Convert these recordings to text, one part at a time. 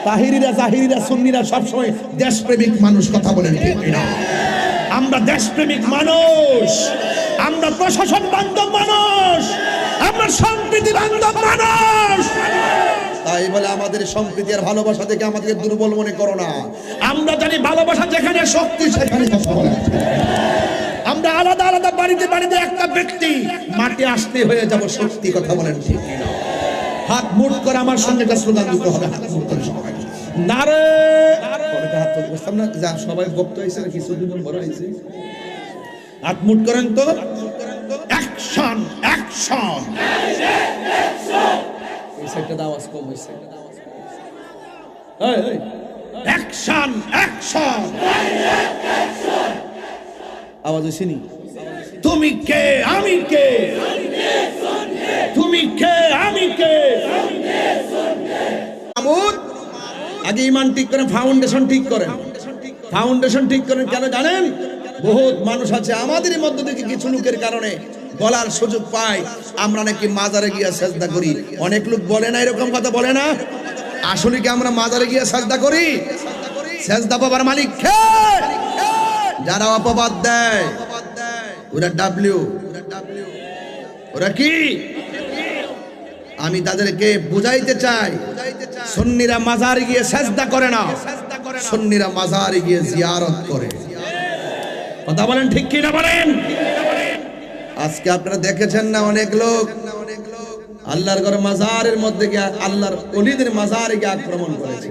তাহিরিরা জাহিরিরা সুন্নিরা সবসময় দেশপ্রেমিক মানুষ, কথা বলেন ঠিক কিনা? আমরা দেশপ্রেমিক মানুষ, আমরা প্রশাসন বান্ধব মানুষ, আমরা সম্প্রীতি বান্ধব মানুষ। তাই বলে আমাদের সম্প্রীতি আর ভালোবাসা থেকে আমাদেরকে দুর্বল মনে করো না। আমরা জানি ভালোবাসা যেখানে শক্তি সেখানে কথা বলা। আমরা আলাদা আলাদা বাড়িতে বাড়িতে একটা ব্যক্তি, মাটি আসতে হয়ে যাব শক্তি, কথা বলেন ঠিক কিনা? হাত মুঠ করে আমার সঙ্গে একটা স্লোগান দিতে হবে, হাত মুঠ করে সবাই নারে হাত তুলতে বসতাম না, যা সবাই বক্ত হয়েছে না কিছুদিন বড় হয়েছে, হাত মুঠ করেন তো। অ্যাকশন অ্যাকশন, এই সাইডটা আওয়াজ কম হয়েছে। অ্যাকশন অ্যাকশন, আওয়াজ হয়েছে। তুমি কে আমি কে, তুমি কে আমি কে। আগে ইমান ঠিক করেন, ফাউন্ডেশন ঠিক করেন, ফাউন্ডেশন ঠিক করেন। কেন জানেন? বহুত মানুষ আছে আমাদের মধ্য থেকে কিছু লোকের কারণে বলার সুযোগ পায় আমরা নাকি মাজারে গিয়ে সাজদা করি। অনেক লোক বলে না, এরকম কথা বলে না। আসলে কি আমরা মাজারে গিয়ে সাজদা করি? সাজদা পাবার মালিক কে? যারা অপবাদ দেয় ওরা ডাব্লিউ, ওরা কি? আমি তাদেরকে বুঝাইতে চাই, সুন্নিরা মাজারে গিয়ে সাজদা করে না, সুন্নিরা মাজারে গিয়ে জিয়ারত করে। কথা বলেন ঠিক কি না বলেন? আজকে আপনারা দেখেছেন না, অনেক লোক আল্লাহর ঘর মাজারের মধ্যে গিয়ে আল্লাহর ওলিদের মাজারে গিয়ে আক্রমণ করেছে।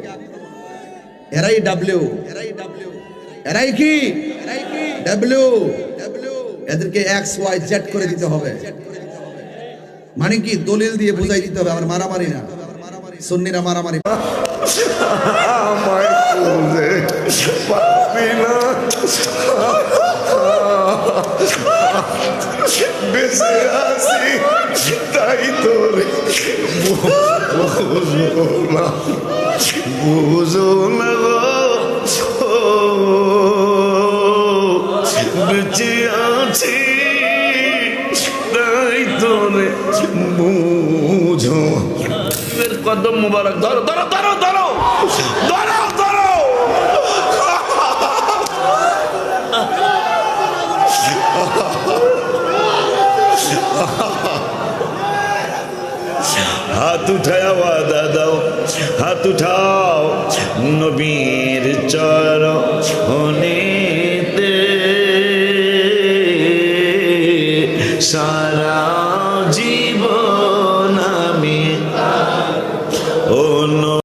এরাই ডাব্লিউ, এরাই কি ডাব্লিউ। এদেরকে এক্স ওয়াই জেড করে দিতে হবে। মানে কি? দলিল দিয়ে বুঝাই দিতে হবে, আমার মারামারি না। সুন্নিরা মারামারি বেঁচে আছি তাই তোর বুঝো না গো, বেঁচে আছি তাই তোরে বুঝো। কদম মুবারক ধরো ধরো ধরো ধরো ধরো ধরো। হাত উঠাও, আদা দাও, হাত উঠাও নবীর চরণ